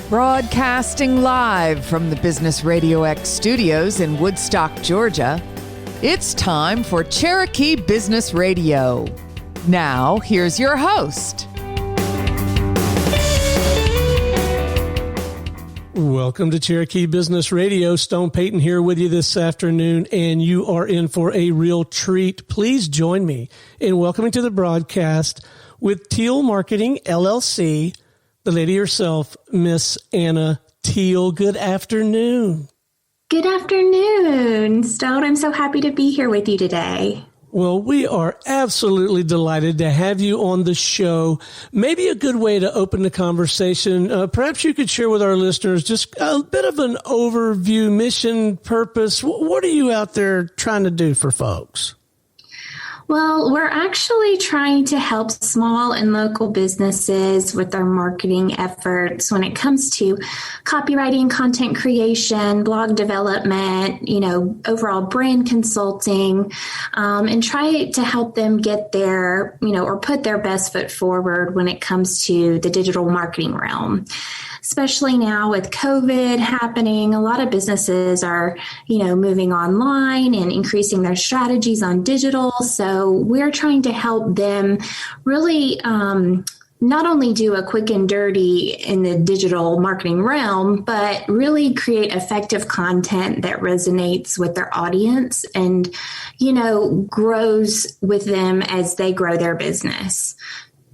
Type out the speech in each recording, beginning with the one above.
Broadcasting live from the Business RadioX studios in Woodstock, Georgia, it's time for Cherokee Business Radio. Now, here's your host. Welcome to Cherokee Business Radio. Stone Payton here with you this afternoon, and you are in for a real treat. Please join me in welcoming to the broadcast with Teal Marketing, LLC, the lady herself, Miss Anna Teal. Good afternoon. Good afternoon, Stone. I'm so happy to be here with you today. Well, we are absolutely delighted to have you on the show. Maybe a good way to open the conversation, perhaps you could share with our listeners just a bit of an overview, mission, purpose. What are you out there trying to do for folks? Well, we're actually trying to help small and local businesses with their marketing efforts when it comes to copywriting, content creation, blog development, overall brand consulting, and try to help them get their, or put their best foot forward when it comes to the digital marketing realm. Especially now with COVID happening, a lot of businesses are, moving online and increasing their strategies on digital. So we're trying to help them really not only do a quick and dirty in the digital marketing realm, but really create effective content that resonates with their audience and, grows with them as they grow their business.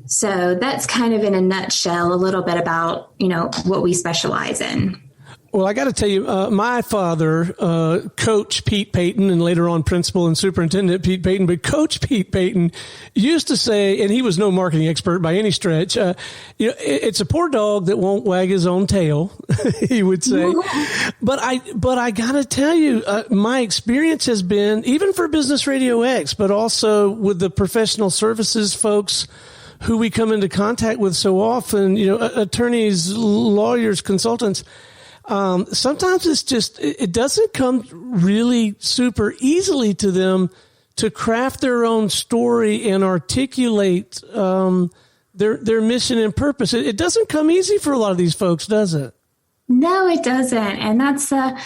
So that's kind of in a nutshell, a little bit about, what we specialize in. Well, I got to tell you, my father, Coach Pete Payton, and later on Principal and Superintendent Pete Payton, but Coach Pete Payton used to say, and he was no marketing expert by any stretch, it's a poor dog that won't wag his own tail, he would say. But I got to tell you, my experience has been, even for Business RadioX, but also with the professional services folks who we come into contact with so often, attorneys, lawyers, consultants. Sometimes it's just, it doesn't come really super easily to them to craft their own story and articulate their mission and purpose. It doesn't come easy for a lot of these folks, does it? No, it doesn't. And that's the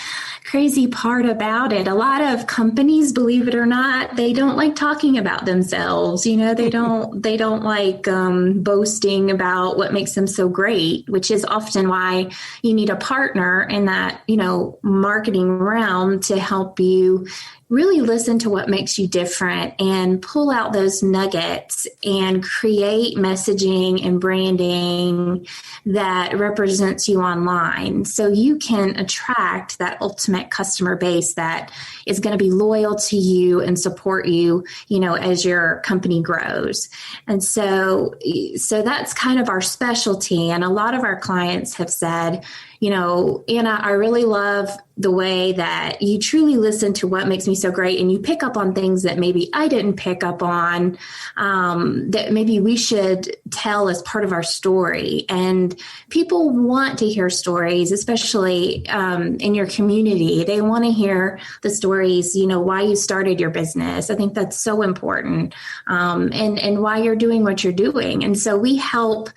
crazy part about it. A lot of companies, believe it or not, they don't like talking about themselves. They don't like boasting about what makes them so great, which is often why you need a partner in that, marketing realm to help you really listen to what makes you different and pull out those nuggets and create messaging and branding that represents you online so you can attract that ultimate customer base that is going to be loyal to you and support you, as your company grows. And so that's kind of our specialty. And a lot of our clients have said, Anna, I really love the way that you truly listen to what makes me so great, and you pick up on things that maybe I didn't pick up on, that maybe we should tell as part of our story. And people want to hear stories, especially in your community. They want to hear the stories, why you started your business. I think that's so important, and why you're doing what you're doing. And so we help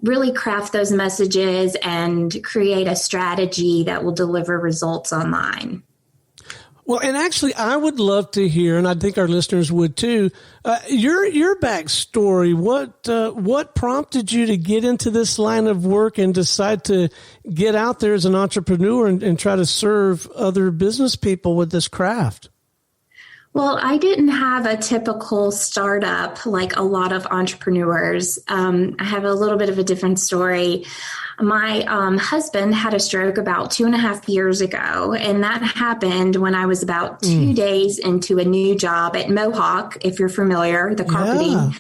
really craft those messages and create a strategy that will deliver results online. Well, and actually, I would love to hear, and I think our listeners would too, your backstory. What prompted you to get into this line of work and decide to get out there as an entrepreneur and try to serve other business people with this craft? Well, I didn't have a typical startup like a lot of entrepreneurs. I have a little bit of a different story. My husband had a stroke about 2.5 years ago, and that happened when I was about 2 days into a new job at Mohawk, if you're familiar, the carpeting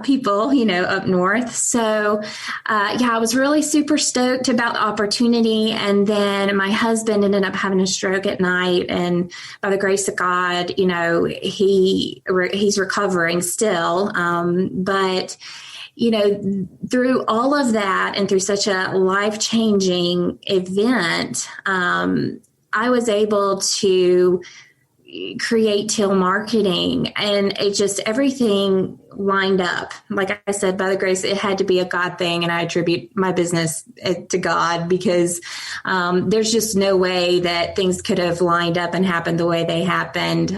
people, up north. So, I was really super stoked about the opportunity. And then my husband ended up having a stroke at night. And by the grace of God, he's recovering still. But through all of that and through such a life-changing event, I was able to create Teal Marketing, and it just, everything lined up. Like I said, by the grace, it had to be a God thing, and I attribute my business to God, because there's just no way that things could have lined up and happened the way they happened.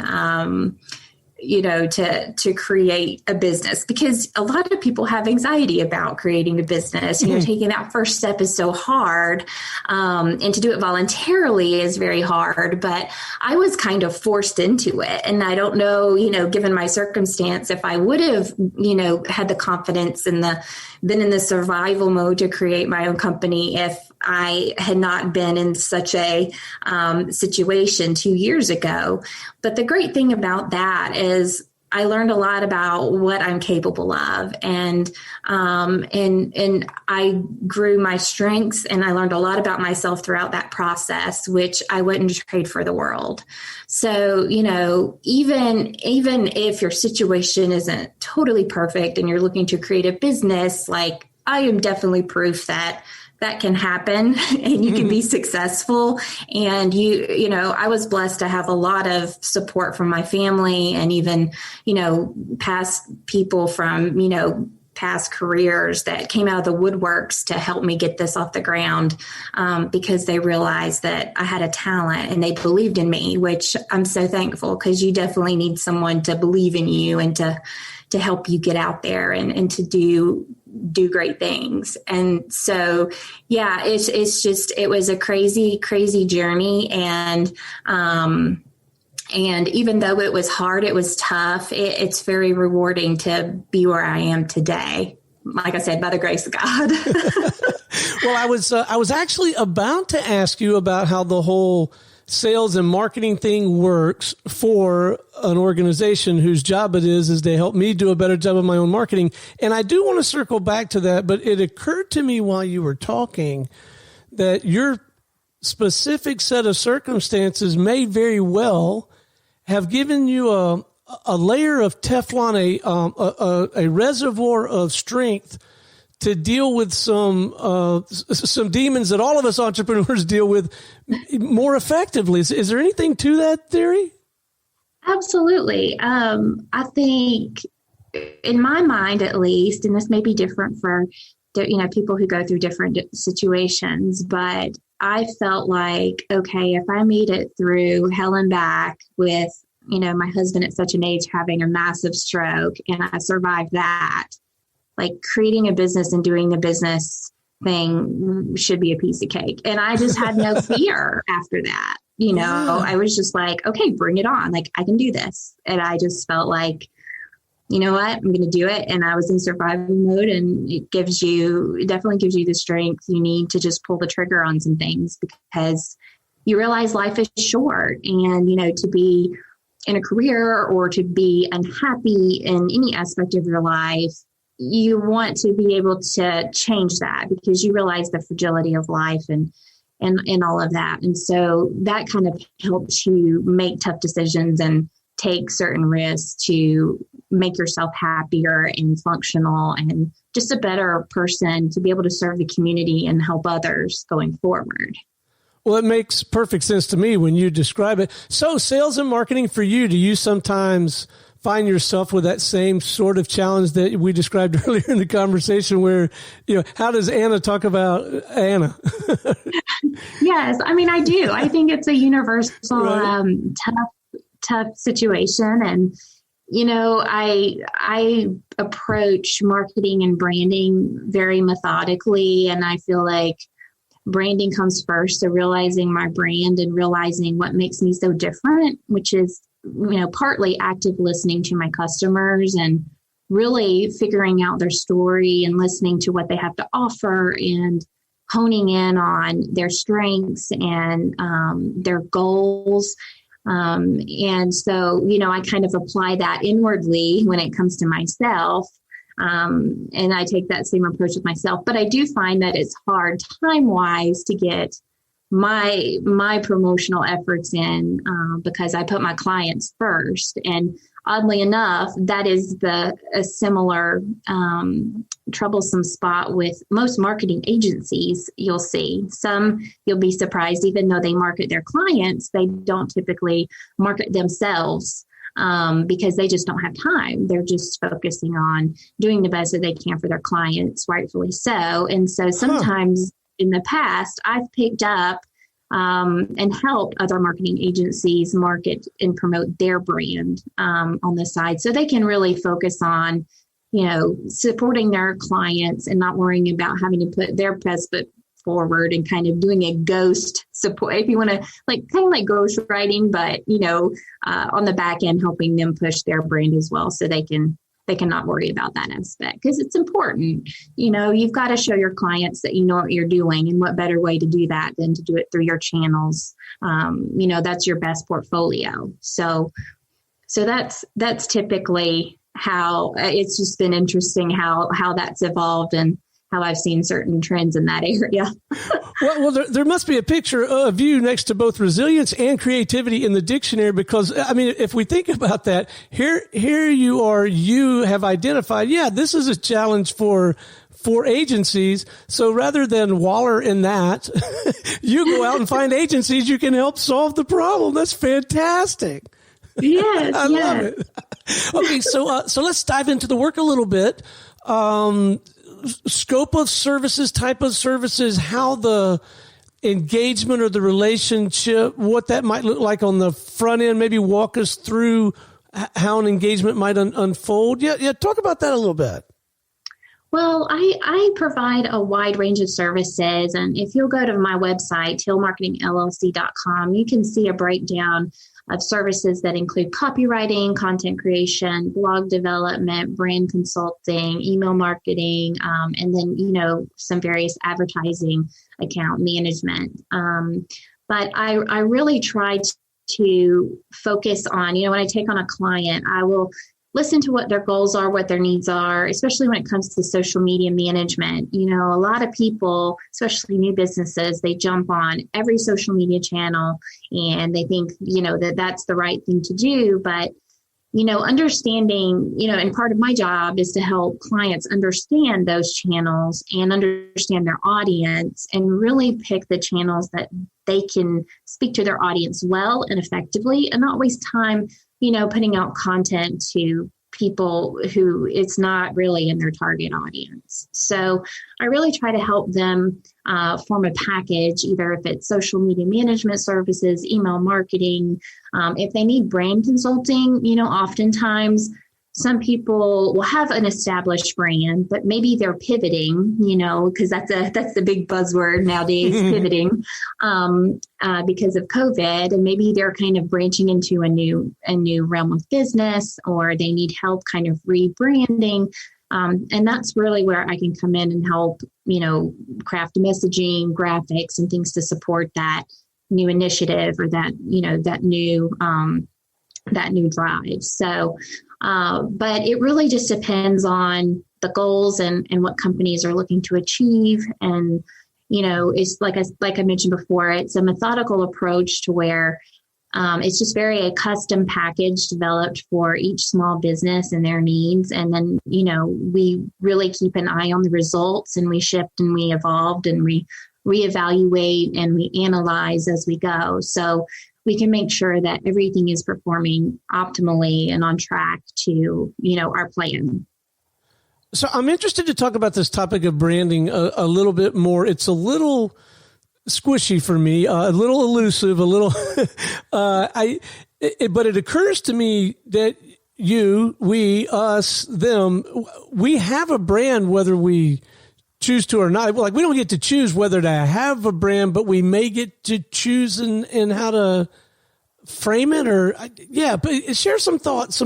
To create a business, because a lot of people have anxiety about creating a business. Taking that first step is so hard. And to do it voluntarily is very hard, but I was kind of forced into it. And I don't know, given my circumstance, if I would have, had the confidence and been in the survival mode to create my own company if I had not been in such a situation 2 years ago. But the great thing about that is I learned a lot about what I'm capable of, and I grew my strengths, and I learned a lot about myself throughout that process, which I wouldn't trade for the world. So, even if your situation isn't totally perfect and you're looking to create a business, like, I am definitely proof that can happen and you can be successful. And I was blessed to have a lot of support from my family, and even, past people from, past careers that came out of the woodworks to help me get this off the ground, because they realized that I had a talent and they believed in me, which I'm so thankful, because you definitely need someone to believe in you and to help you get out there and to do great things. And so, yeah, it was a crazy, crazy journey. And even though it was hard, it was tough, it's very rewarding to be where I am today. Like I said, by the grace of God. Well, I was actually about to ask you about how the whole sales and marketing thing works for an organization whose job it is to help me do a better job of my own marketing. And I do want to circle back to that, but it occurred to me while you were talking that your specific set of circumstances may very well have given you a layer of Teflon, a reservoir of strength to deal with some demons that all of us entrepreneurs deal with more effectively. Is there anything to that theory? Absolutely. I think, in my mind at least, and this may be different for people who go through different situations, but I felt like, okay, if I made it through hell and back with, my husband at such an age having a massive stroke, and I survived that, like, creating a business and doing the business thing should be a piece of cake. And I just had no fear after that. I was just like, okay, bring it on. Like, I can do this. And I just felt like, you know what, I'm going to do it. And I was in survival mode, and it definitely gives you the strength you need to just pull the trigger on some things, because you realize life is short, and, to be in a career or to be unhappy in any aspect of your life, you want to be able to change that, because you realize the fragility of life and all of that. And so that kind of helps you make tough decisions and take certain risks to make yourself happier and functional and just a better person to be able to serve the community and help others going forward. Well, it makes perfect sense to me when you describe it. So sales and marketing for you, do you sometimes find yourself with that same sort of challenge that we described earlier in the conversation where, how does Anna talk about Anna? Yes. I mean, I do. I think it's a universal, right. tough situation. And, I approach marketing and branding very methodically. And I feel like branding comes first. So realizing my brand and realizing what makes me so different, which is, partly active listening to my customers and really figuring out their story and listening to what they have to offer and honing in on their strengths and their goals. And so, I kind of apply that inwardly when it comes to myself. And I take that same approach with myself, but I do find that it's hard time-wise to get my promotional efforts in, because I put my clients first, and oddly enough, that is a similar troublesome spot with most marketing agencies. You'll see some, you'll be surprised, even though they market their clients, they don't typically market themselves because they just don't have time. They're just focusing on doing the best that they can for their clients, rightfully so. And so sometimes in the past, I've picked up and help other marketing agencies market and promote their brand on the side, so they can really focus on, supporting their clients and not worrying about having to put their best foot forward and kind of doing a ghost support, if you want to, kind of like ghost writing, but on the back end, helping them push their brand as well, so they can not worry about that aspect, because it's important. You've got to show your clients that you know what you're doing, and what better way to do that than to do it through your channels. That's your best portfolio. So that's typically how it's just been interesting how that's evolved and how I've seen certain trends in that area. Well, there must be a picture of you next to both resilience and creativity in the dictionary, because, if we think about that, here you are, you have identified, this is a challenge for agencies. So rather than waller in that, you go out and find agencies you can help solve the problem. That's fantastic. Yes, I love it. Okay, so let's dive into the work a little bit. Scope of services, type of services, how the engagement or the relationship, what that might look like on the front end. Maybe walk us through how an engagement might unfold. Yeah, talk about that a little bit. Well, I provide a wide range of services. And if you'll go to my website, tealmarketingllc.com, you can see a breakdown of services that include copywriting, content creation, blog development, brand consulting, email marketing, and then, some various advertising account management. But I really try to focus on, when I take on a client, I will listen to what their goals are, what their needs are, especially when it comes to social media management. A lot of people, especially new businesses, they jump on every social media channel and they think, that that's the right thing to do. But, understanding, and part of my job is to help clients understand those channels and understand their audience and really pick the channels that they can speak to their audience well and effectively, and not waste time putting out content to people who it's not really in their target audience. So I really try to help them form a package, either if it's social media management services, email marketing. If they need brand consulting, oftentimes some people will have an established brand, but maybe they're pivoting, because that's the big buzzword nowadays, pivoting, because of COVID, and maybe they're kind of branching into a new realm of business, or they need help kind of rebranding. And that's really where I can come in and help, craft messaging, graphics, and things to support that new initiative or that new drive. So, but it really just depends on the goals and what companies are looking to achieve. And, it's like I mentioned before, it's a methodical approach to where it's just a custom package developed for each small business and their needs. And then, we really keep an eye on the results, and we shift and we evolved and we reevaluate and we analyze as we go. So we can make sure that everything is performing optimally and on track to, our plan. So I'm interested to talk about this topic of branding a little bit more. It's a little squishy for me, a little elusive, a little, but it occurs to me that you, we, us, them, we have a brand whether we choose to or not. Like, we don't get to choose whether to have a brand, but we may get to choose in how to frame it, but share some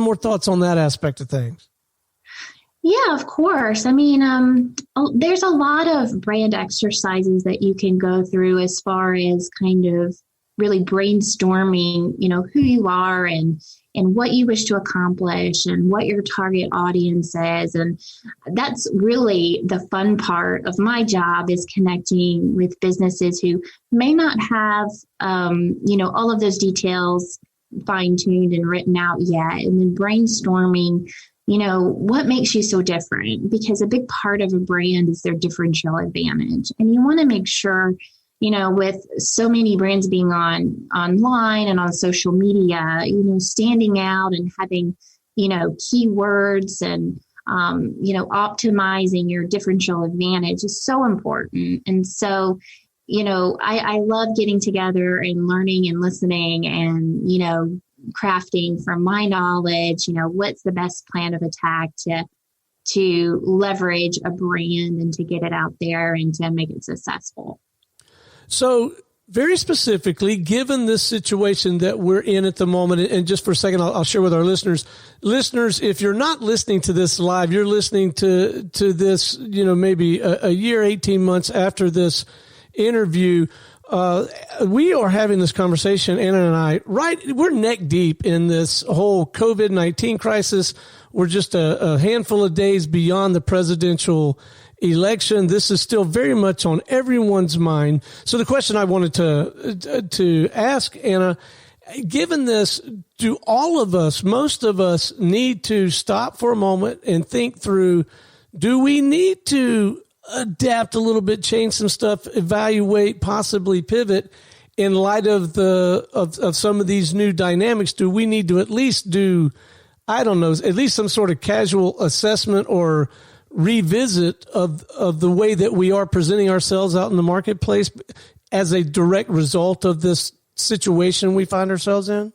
more thoughts on that aspect of things. Yeah, of course. There's a lot of brand exercises that you can go through as far as kind of really brainstorming, who you are and what you wish to accomplish and what your target audience is. And that's really the fun part of my job, is connecting with businesses who may not have, all of those details fine-tuned and written out yet. And then brainstorming, what makes you so different? Because a big part of a brand is their differential advantage. And you want to make sure, with so many brands being online and on social media, standing out and having, keywords and, optimizing your differential advantage is so important. And so, I love getting together and learning and listening and, crafting from my knowledge, what's the best plan of attack to leverage a brand and to get it out there and to make it successful. So very specifically, given this situation that we're in at the moment, and just for a second, I'll share with our listeners, if you're not listening to this live, you're listening to this, maybe a year, 18 months after this interview. We are having this conversation, Anna and I, we're neck deep in this whole COVID-19 crisis. We're just a handful of days beyond the presidential election. This is still very much on everyone's mind. So the question I wanted to ask, Anna, given this, do all of us, most of us, need to stop for a moment and think through, do we need to adapt a little bit, change some stuff, evaluate, possibly pivot in light of of some of these new dynamics? Do we need to at least do, at least some sort of casual assessment or revisit of the way that we are presenting ourselves out in the marketplace as a direct result of this situation we find ourselves in?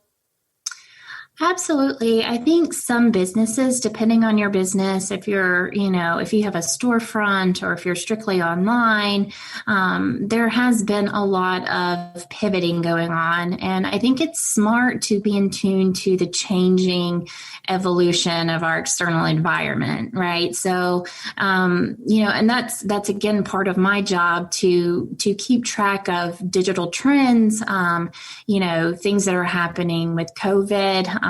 Absolutely. I think some businesses, depending on your business, if you're, if you have a storefront or if you're strictly online, there has been a lot of pivoting going on. And I think it's smart to be in tune to the changing evolution of our external environment, right? So, and that's again, part of my job to keep track of digital trends, things that are happening with COVID,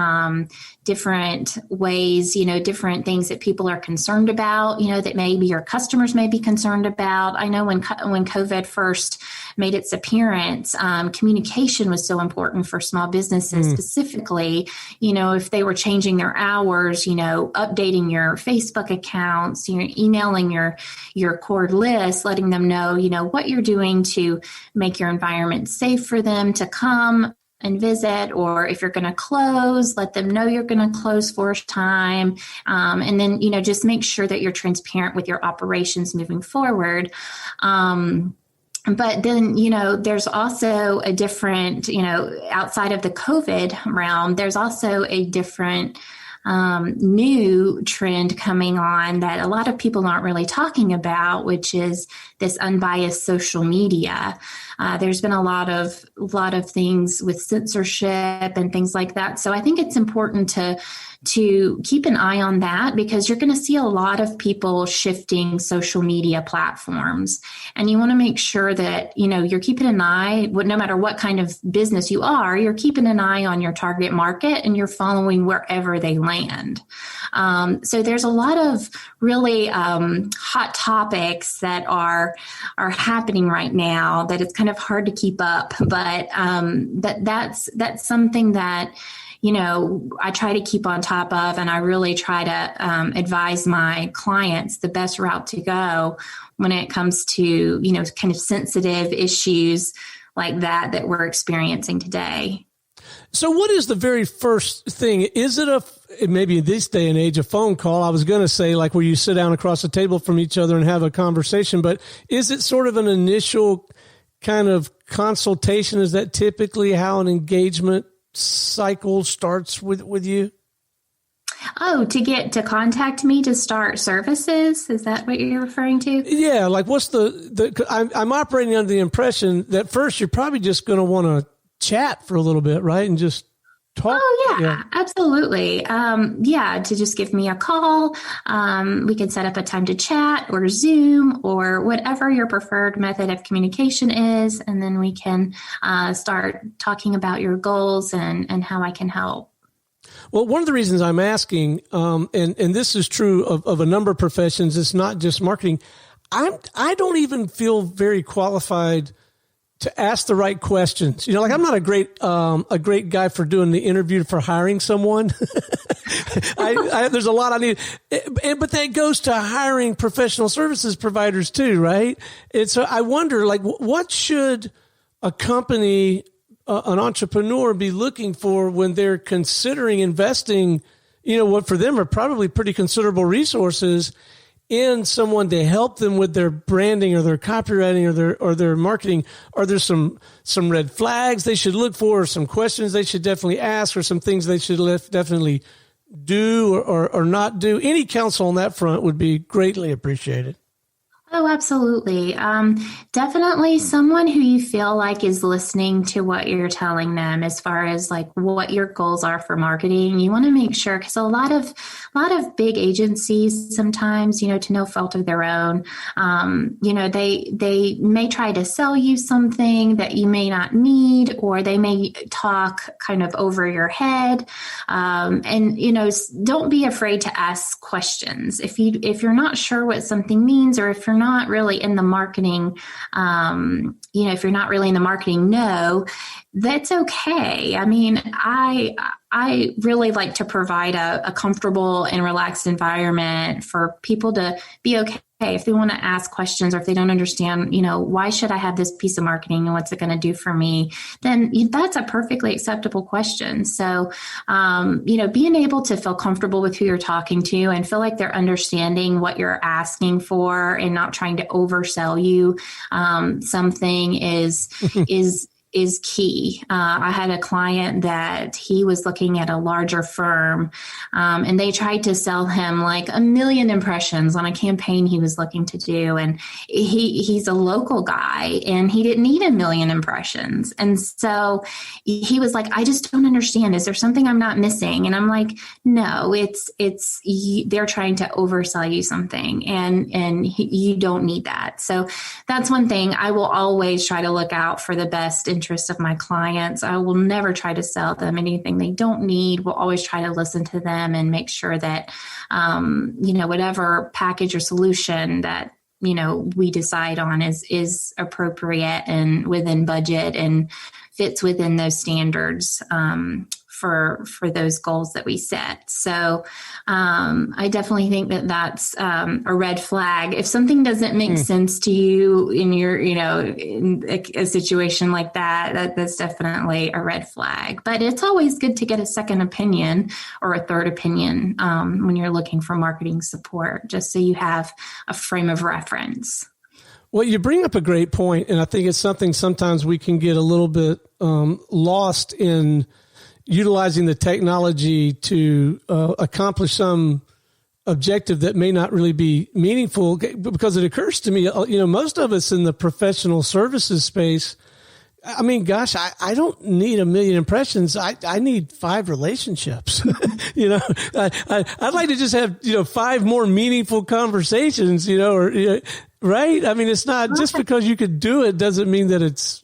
different ways, different things that people are concerned about, that maybe your customers may be concerned about. I know when COVID first made its appearance, communication was so important for small businesses, specifically, if they were changing their hours, updating your Facebook accounts, emailing your core list, letting them know, what you're doing to make your environment safe for them to come and visit, or if you're going to close, let them know you're going to close for a time. And then, just make sure that you're transparent with your operations moving forward. But then, there's also a different, outside of the COVID realm, there's also a different new trend coming on that a lot of people aren't really talking about, which is this unbiased social media. There's been a lot of things with censorship and things like that. So I think it's important to keep an eye on that, because you're going to see a lot of people shifting social media platforms. And you want to make sure that, you're keeping an eye, no matter what kind of business you are, you're keeping an eye on your target market and you're following wherever they land. So there's a lot of really hot topics that are happening right now that it's kind of hard to keep up. But that's something that, I try to keep on top of, and I really try to advise my clients the best route to go when it comes to, kind of sensitive issues like that we're experiencing today. So what is the very first thing? Is it maybe in this day and age, a phone call? I was going to say like where you sit down across the table from each other and have a conversation, but is it sort of an initial kind of consultation? Is that typically how an engagement cycle starts with you? Oh, to contact me to start services? Is that what you're referring to? Yeah. Like what's I'm operating under the impression that first you're probably just going to want to chat for a little bit, right? And just talk. Oh, yeah. Absolutely. To just give me a call. We can set up a time to chat or Zoom or whatever your preferred method of communication is. And then we can start talking about your goals and how I can help. Well, one of the reasons I'm asking, and this is true of a number of professions, it's not just marketing. I don't even feel very qualified to ask the right questions. Like I'm not a great guy for doing the interview for hiring someone. There's a lot I need, but that goes to hiring professional services providers too, right? And so I wonder, like, what should a company, an entrepreneur be looking for when they're considering investing, what for them are probably pretty considerable resources in someone to help them with their branding or their copywriting or their marketing? Are there some red flags they should look for, or some questions they should definitely ask, or some things they should definitely do or not do? Any counsel on that front would be greatly appreciated. Oh, absolutely. Definitely someone who you feel like is listening to what you're telling them as far as like what your goals are for marketing. You want to make sure, because a lot of big agencies sometimes, to no fault of their own, they may try to sell you something that you may not need, or they may talk kind of over your head. Don't be afraid to ask questions. If you're not sure what something means, or if you're not really in the marketing, if you're not really in the marketing, that's okay. I mean, I really like to provide a comfortable and relaxed environment for people to be okay if they want to ask questions, or if they don't understand, why should I have this piece of marketing and what's it going to do for me? Then that's a perfectly acceptable question. So, being able to feel comfortable with who you're talking to and feel like they're understanding what you're asking for and not trying to oversell you something is key. I had a client that he was looking at a larger firm, and they tried to sell him like 1 million impressions on a campaign he was looking to do. And he's a local guy, and he didn't need 1 million impressions. And so he was like, I just don't understand. Is there something I'm not missing? And I'm like, no, they're trying to oversell you something, and you don't need that. So that's one thing. I will always try to look out for the best interest of my clients. I will never try to sell them anything they don't need. We'll always try to listen to them and make sure that, whatever package or solution that, we decide on is appropriate and within budget and fits within those standards, for those goals that we set. So I definitely think that that's a red flag. If something doesn't make sense to you in your, in a situation like that's definitely a red flag. But it's always good to get a second opinion or a third opinion when you're looking for marketing support, just so you have a frame of reference. Well, you bring up a great point, and I think it's something sometimes we can get a little bit lost in utilizing the technology to accomplish some objective that may not really be meaningful. Because it occurs to me, most of us in the professional services space, I mean, gosh, I don't need 1 million impressions. I need 5 relationships. I'd like to just have, 5 more meaningful conversations, right? I mean, it's not just because you could do it doesn't mean that it's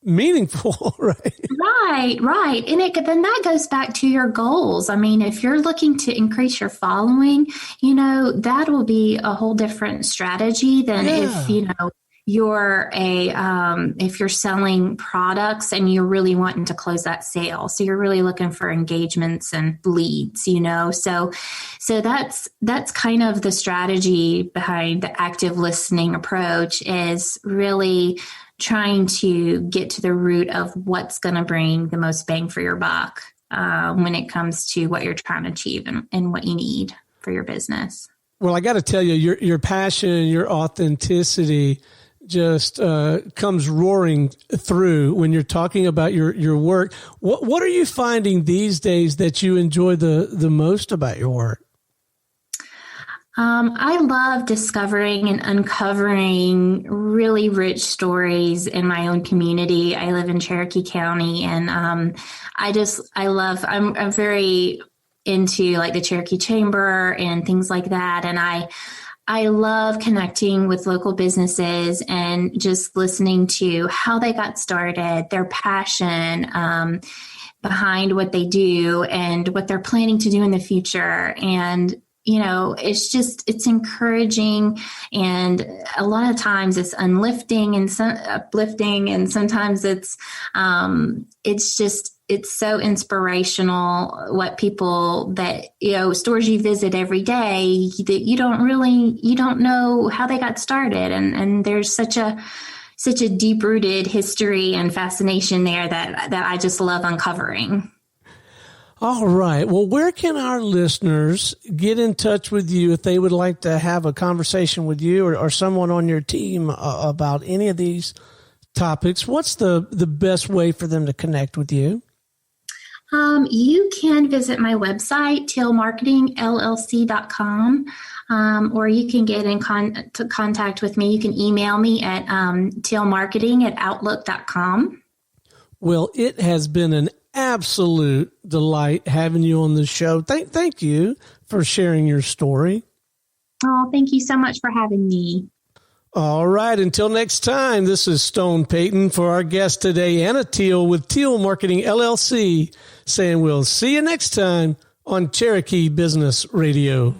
meaningful, right? Right. And then that goes back to your goals. I mean, if you're looking to increase your following, that will be a whole different strategy than if, you're if you're selling products and you're really wanting to close that sale. So you're really looking for engagements and leads, so that's kind of the strategy behind the active listening approach, is really trying to get to the root of what's going to bring the most bang for your buck when it comes to what you're trying to achieve and what you need for your business. Well, I got to tell you, your passion, your authenticity just comes roaring through when you're talking about your work. What are you finding these days that you enjoy the most about your work? I love discovering and uncovering really rich stories in my own community. I live in Cherokee County, and I'm very into like the Cherokee Chamber and things like that. And I love connecting with local businesses and just listening to how they got started, their passion behind what they do and what they're planning to do in the future. And it's encouraging, and a lot of times it's uplifting and sometimes it's so inspirational what people that, stores you visit every day that you don't know how they got started. And there's such a deep rooted history and fascination there that I just love uncovering. All right. Well, where can our listeners get in touch with you if they would like to have a conversation with you or someone on your team about any of these topics? What's the best way for them to connect with you? You can visit my website, tealmarketingllc.com, or you can get in contact with me. You can email me at tealmarketing@outlook.com. Well, it has been an absolute delight having you on the show. Thank you for sharing your story. Oh, thank you so much for having me. All right. Until next time, this is Stone Payton for our guest today, Anna Teal with Teal Marketing LLC, saying we'll see you next time on Cherokee Business Radio.